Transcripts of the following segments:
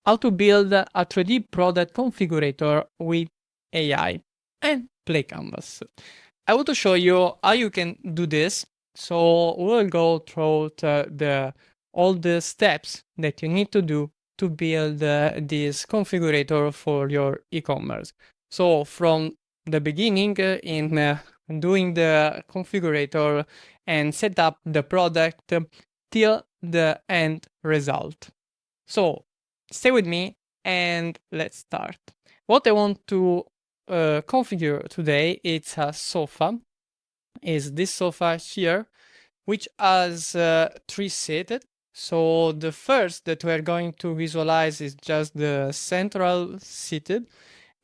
how to build a 3D product configurator with AI and Playcanvas. I want to show you how you can do this. So we'll go through all the steps that you need to do to build this configurator for your e-commerce. So from the beginning in doing the configurator and set up the product till the end result. So stay with me and let's start. What I want to configure today, it's a sofa, is this sofa here, which has 3 seated. So the first that we're going to visualize is just the central seated,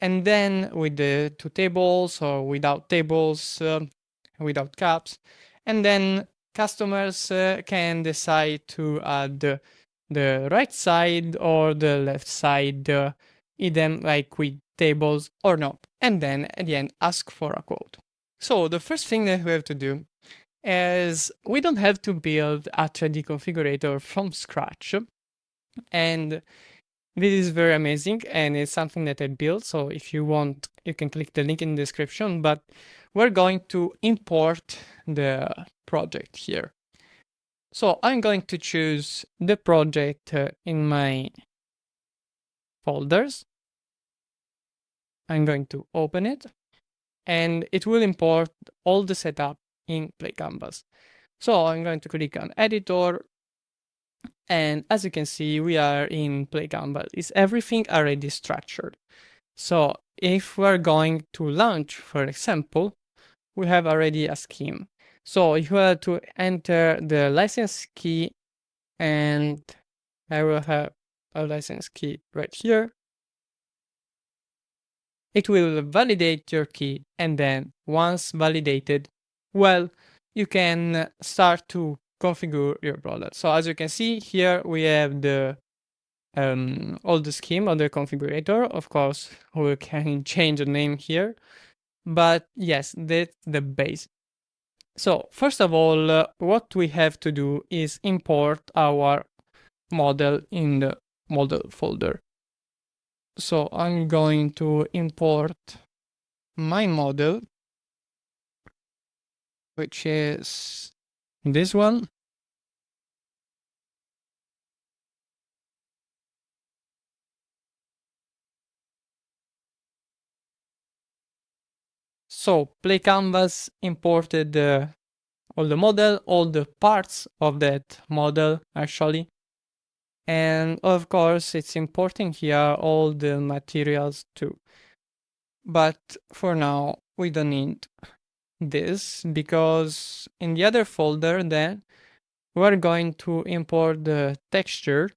and then with the 2 tables or without tables, without caps, and then customers can decide to add the right side or the left side, either like with tables or not, and then at the end ask for a quote. So the first thing that we have to do is we don't have to build a 3D configurator from scratch, and this is very amazing and it's something that I built. So if you want, you can click the link in the description, but we're going to import the project here. So I'm going to choose the project in my folders. I'm going to open it and it will import all the setup in Playcanvas. So I'm going to click on editor, and as you can see, we are in Playcanvas. Is everything already structured? So if we're going to launch, for example, we have already a scheme. So if you were to enter the license key, and I will have a license key right here, it will validate your key, and then once validated, well, you can start to configure your product. So as you can see here, we have the all the scheme on the configurator. Of course, we can change the name here, but yes, that's the base. So first of all, what we have to do is import our model in the model folder. So I'm going to import my model, which is this one. So Playcanvas imported all the model, all the parts of that model actually. And of course, it's importing here all the materials too. But for now, we don't need this because in the other folder then we're going to import the texture.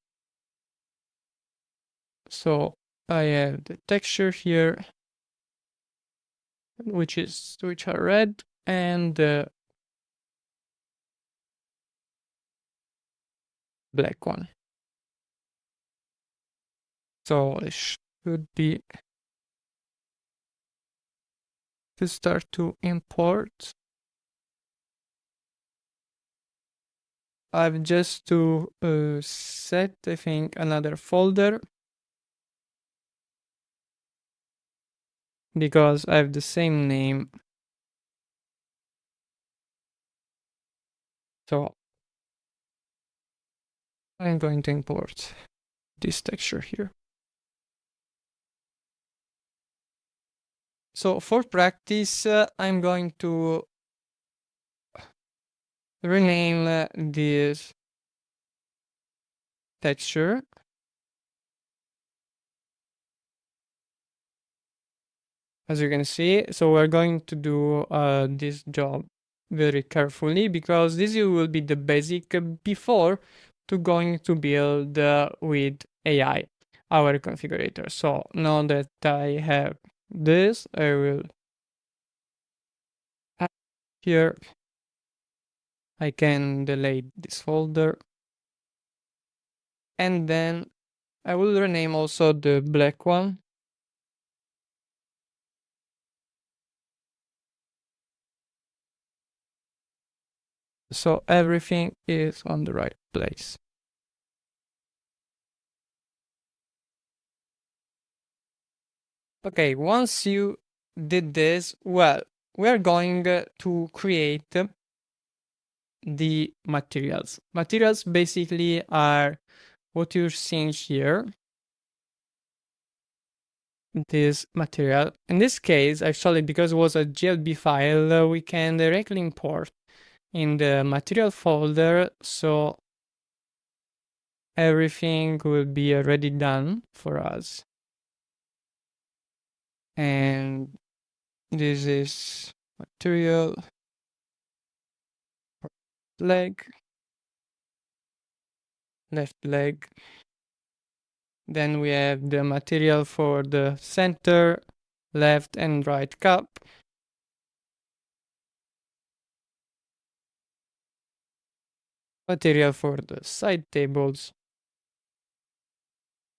So I have the texture here, which are red, and the black one. So it should be to start to import. I've just to set, I think, another folder because I have the same name. So I'm going to import this texture here. So for practice, I'm going to rename this texture. As you can see, so we're going to do this job very carefully because this will be the basic before to going to build with AI our configurator. So now that I have this, I will add here. I can delete this folder, and then I will rename also the black one. So everything is on the right place. Okay, once you did this, well, we're going to create the materials. Materials basically are what you're seeing here. This material. In this case, actually, because it was a GLB file, we can directly import in the material folder, so everything will be already done for us. And this is material leg, left leg. Then we have the material for the center, left and right cup. Material for the side tables.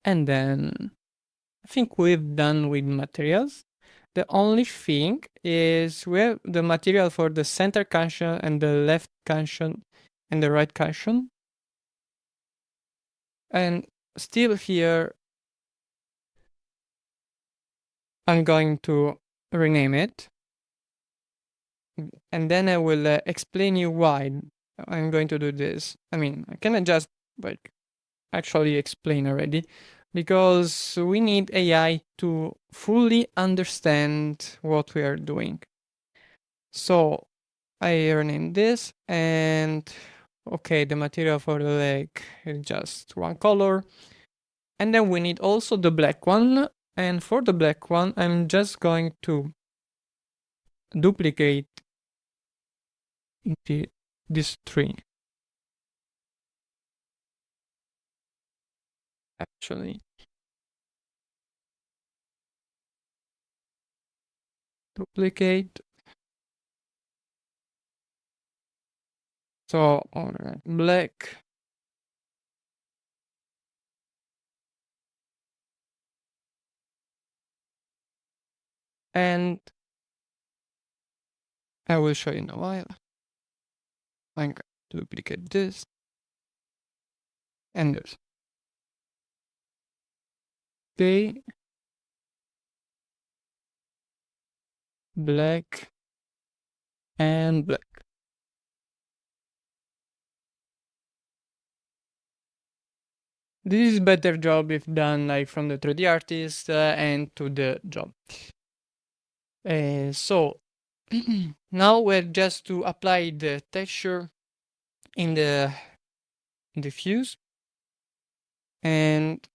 And then I think we've done with materials. The only thing is we have the material for the center cushion and the left cushion and the right cushion. And still here, I'm going to rename it. And then I will explain you why I'm going to do this. I mean, I can just like actually explain already because we need AI to fully understand what we are doing. So I rename this and okay, the material for the leg is just one color. And then we need also the black one. And for the black one, I'm just going to duplicate this tree. Actually, duplicate. So, alright, black. And I will show you in a while. I'm going to duplicate this. And this. Okay. Black and black. This is better job if done like from the 3D artist and to the job. So now we're just to apply the texture in the diffuse, and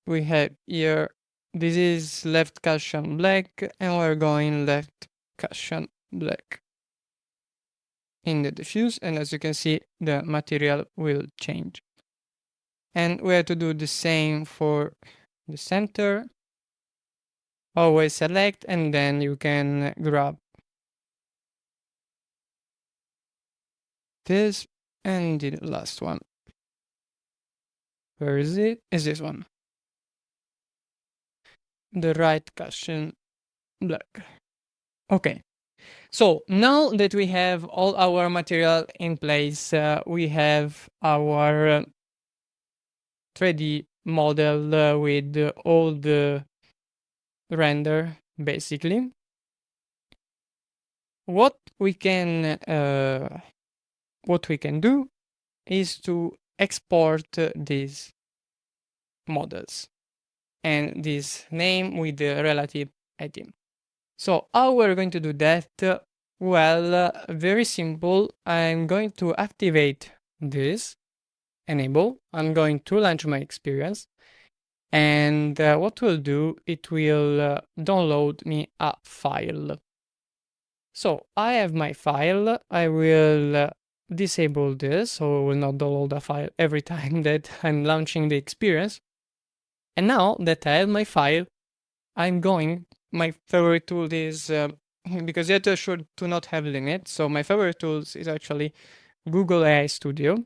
we have here this is left cushion black, and we're going left cushion black in the diffuse, and as you can see, the material will change. And we have to do the same for the center. Always select, and then you can grab this and the last one. Where is it? Is this one? The right cushion black. Okay. So now that we have all our material in place, we have our 3D model with all the render basically. What we can do is to export these models and this name with the relative item. So how we're going to do that? Well, very simple. I'm going to activate this enable. I'm going to launch my experience. And what we'll do, it will download me a file. So I have my file. I will disable this, so it will not download a file every time that I'm launching the experience. And now that I have my file, my favorite tool is, because you have to assure to not have limit. So my favorite tools is actually Google AI Studio,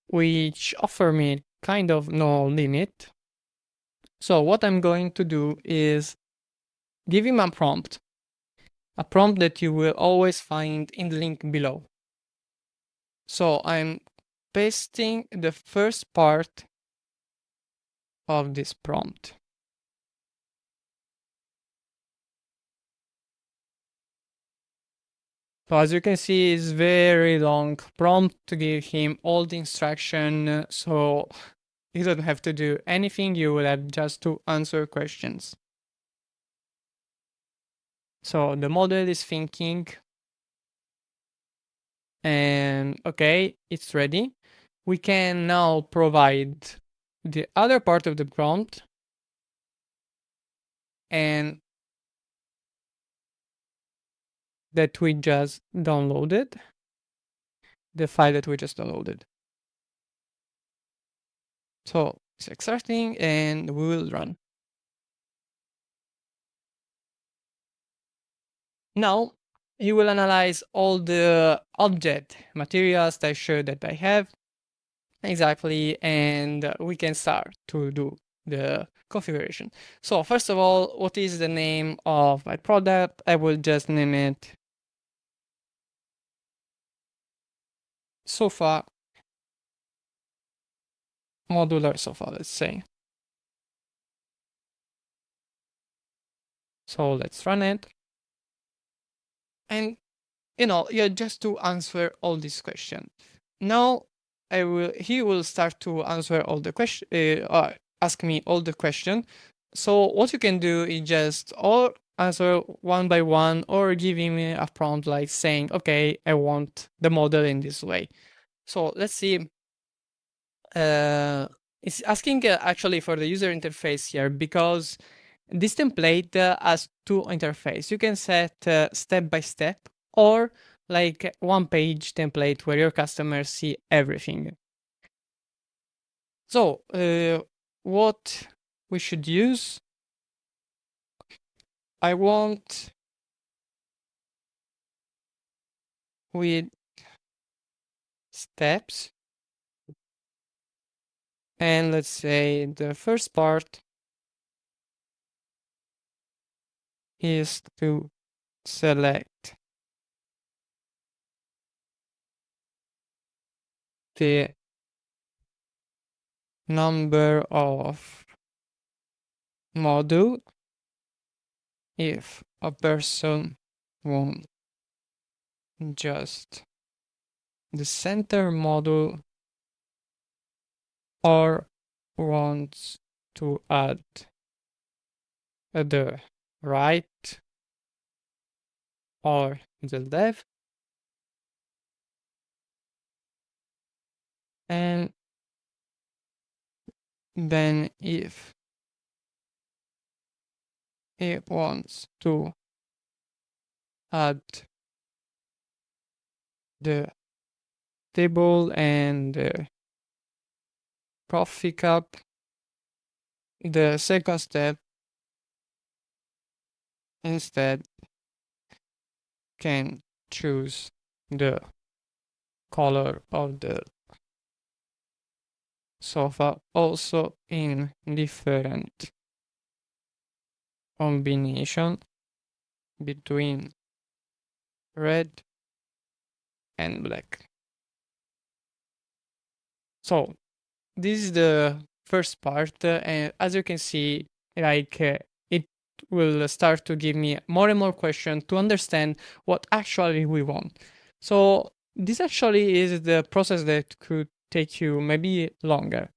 which offer me kind of no limit. So what I'm going to do is give him a prompt that you will always find in the link below. So I'm pasting the first part of this prompt. So as you can see, it's very long prompt to give him all the instruction. So you don't have to do anything. You will have just to answer questions. So the model is thinking, and okay, it's ready. We can now provide the other part of the prompt and that we just downloaded, the file that we just downloaded. So it's extracting and we will run. Now he will analyze all the object materials that show that I have exactly, and we can start to do the configuration. So first of all, what is the name of my product? I will just name it sofa, modular sofa, let's say. So let's run it. And yeah, just to answer all these questions. Now he will start to answer all the question, ask me all the question. So what you can do is just or answer one by one or giving me a prompt like saying, okay, I want the model in this way. So let's see. It's asking actually for the user interface here because this template has two interface. You can set step by step or like one page template where your customers see everything. So what we should use, I want with steps, and let's say the first part is to select the number of module if a person wants just the center module or wants to add the right or the left, and then if it wants to add the table and the coffee cup, the second step instead can choose the color of the sofa also in different combination between red and black. So this is the first part, and as you can see, like it will start to give me more and more questions to understand what actually we want. So this actually is the process that could take you maybe longer.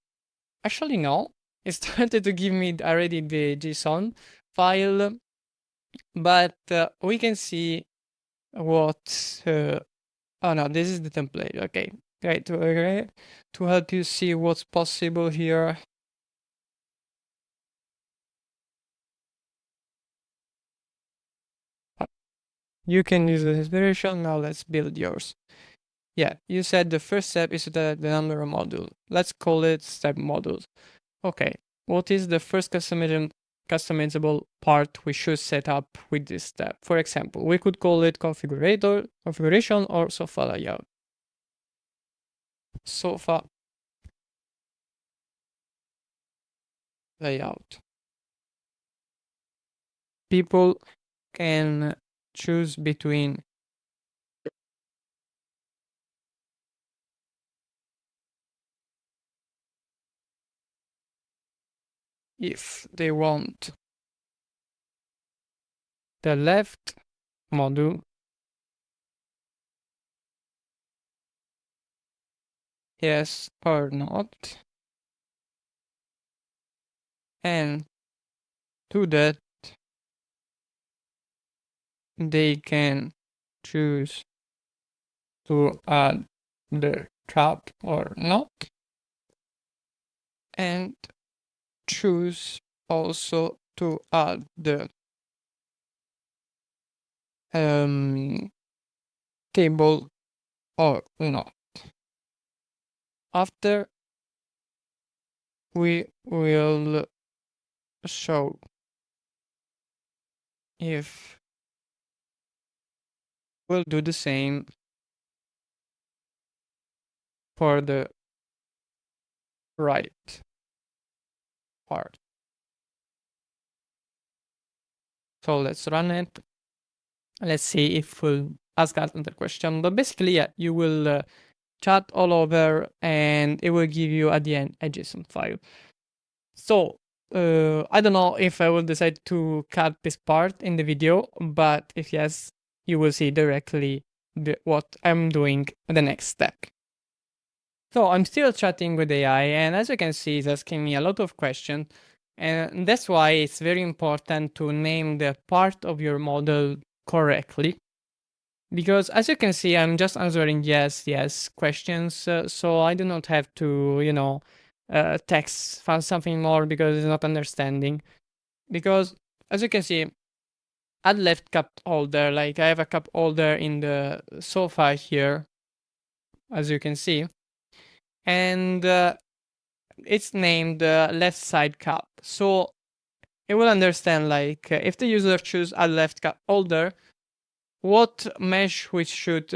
Actually, no, it started to give me already the JSON file, but we can see what. Oh no, this is the template. Okay, great. Okay. To help you see what's possible here. You can use this version. Now let's build yours. Yeah, you said the first step is the number of module. Let's call it step modules. Okay, what is the first customizable part we should set up with this step? For example, we could call it configuration or sofa layout. Sofa layout. People can choose between if they want the left module yes or not. And to that, they can choose to add the cap or not, and choose also to add the um, table or not. After, we will show if we'll do the same for the right part. So let's run it. Let's see if we'll ask us another question. But basically, yeah, you will chat all over and it will give you at the end a JSON file. So I don't know if I will decide to cut this part in the video, but if yes, you will see directly what I'm doing the next step. So I'm still chatting with AI, and as you can see, it's asking me a lot of questions. And that's why it's very important to name the part of your model correctly. Because as you can see, I'm just answering yes, yes questions. So I do not have to, text find something more because it's not understanding. Because as you can see, add left cup holder, like I have a cup holder in the sofa here, as you can see. And it's named left side cup. So it will understand like if the user choose a left cup holder, what mesh we should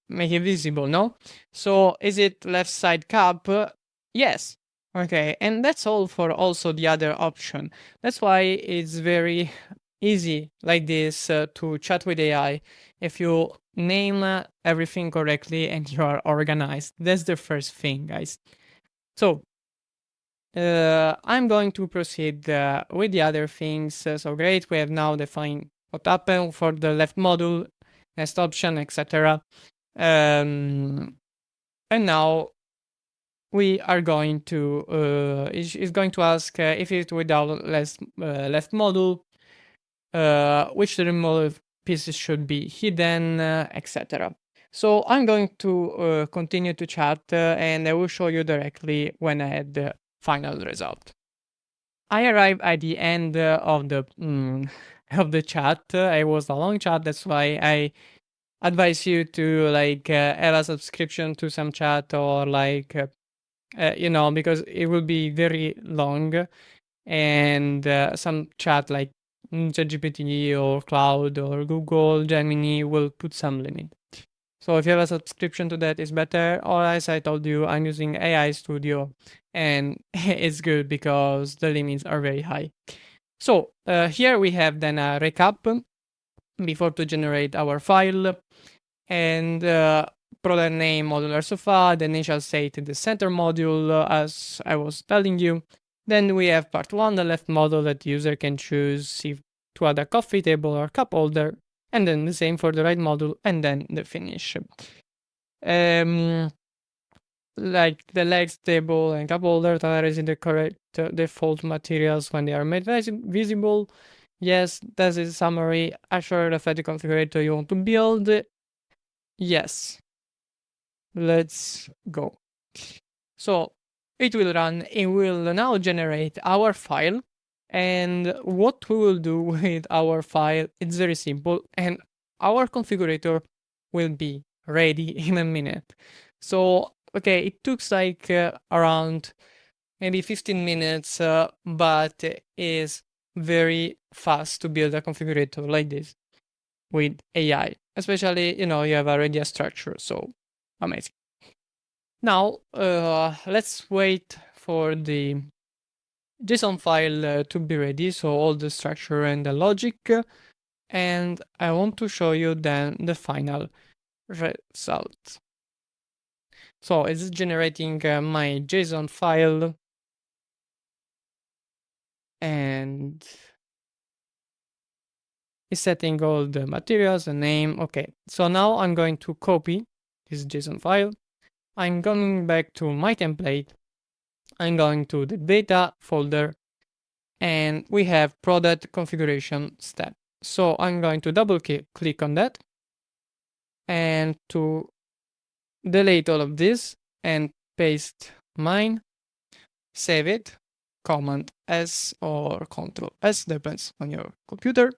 make it visible, no? So is it left side cup? Yes. Okay, and that's all for also the other option. That's why it's very easy like this to chat with AI if you name everything correctly and you are organized. That's the first thing, guys. So I'm going to proceed with the other things. So great, we have now defined what happened for the left module, next option, etc. And now we are going to is going to ask if it without left module, which the removed pieces should be hidden, etc. So I'm going to continue to chat and I will show you directly when I had the final result. I arrived at the end of the of the chat. It was a long chat, that's why I advise you to like have a subscription to some chat or like because it will be very long and some chat like ChatGPT or Cloud or Google Gemini will put some limit. So if you have a subscription to that, it's better. Or as I told you, I'm using AI Studio and it's good because the limits are very high. So here we have then a recap before to generate our file and product name modular sofa, the initial state in the center module as I was telling you. Then we have part one, the left model that user can choose if to add a coffee table or cup holder, and then the same for the right module, and then the finish. Like the legs table and cup holder that is in the correct default materials when they are made visible. Yes, that is summary. Assure the Product Configurator you want to build. Yes. Let's go. So it will run, it will now generate our file. And what we will do with our file, it's very simple. And our configurator will be ready in a minute. So, okay, it took like around maybe 15 minutes, but it is very fast to build a configurator like this with AI, especially, you have already a structure. So amazing. Now, let's wait for the JSON file to be ready, so all the structure and the logic, and I want to show you then the final result. So it's generating my JSON file, and it's setting all the materials, the name. Okay, so now I'm going to copy this JSON file, I'm going back to my template. I'm going to the data folder and we have product configuration step. So I'm going to double click on that and to delete all of this and paste mine, save it, Command S or Control S, depends on your computer.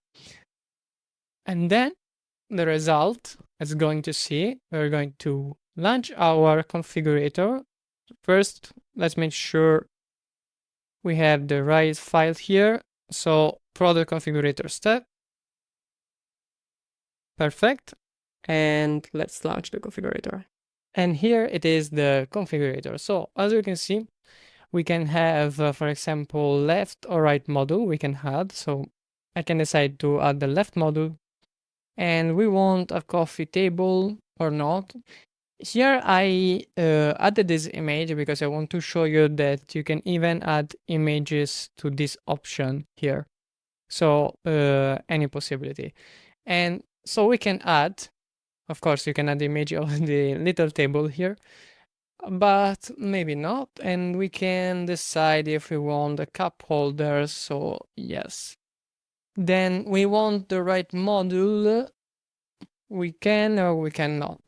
And then the result, as going to see, we're going to launch our configurator. First, let's make sure we have the right file here. So product configurator step. Perfect. And let's launch the configurator. And here it is the configurator. So as you can see, we can have, for example, left or right module we can add. So I can decide to add the left module and we want a coffee table or not. Here I added this image because I want to show you that you can even add images to this option here. So any possibility. And so we can add, of course, you can add the image of the little table here, but maybe not. And we can decide if we want a cup holder. So yes. Then we want the right module. We can or we cannot.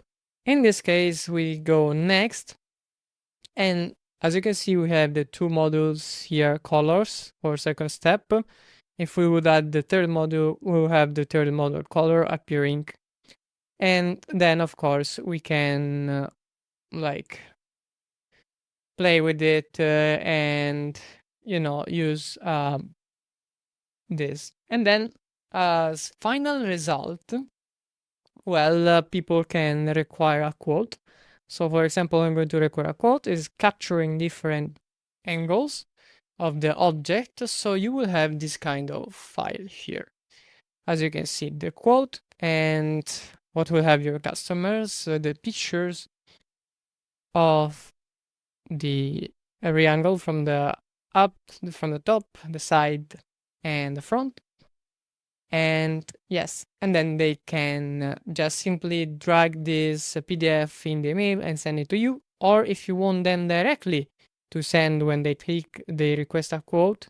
In this case, we go next. And as you can see, we have the two modules here, colors for second step. If we would add the third module, we'll have the third module color appearing. And then, of course, we can like play with it and, use this. And then as final result, well, people can require a quote. So for example, I'm going to require a quote is capturing different angles of the object. So you will have this kind of file here. As you can see, the quote and what will have your customers, the pictures of the every angle from the up, from the top, the side, and the front. And yes, and then they can just simply drag this PDF in the email and send it to you. Or if you want them directly to send when they request a quote,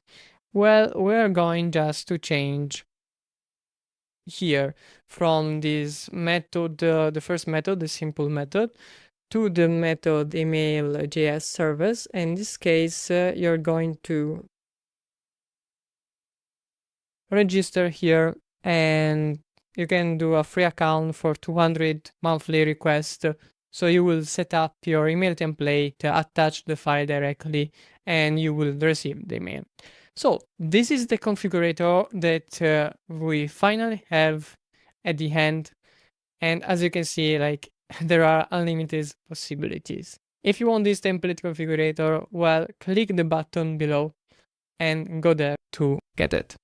well, we're going just to change here from this method, the first method, the simple method, to the method email.js service. In this case, you're going to register here and you can do a free account for 200 monthly requests. So you will set up your email template, attach the file directly, and you will receive the email. So this is the configurator that we finally have at the end. And as you can see, like there are unlimited possibilities. If you want this template configurator, well, click the button below and go there to get it.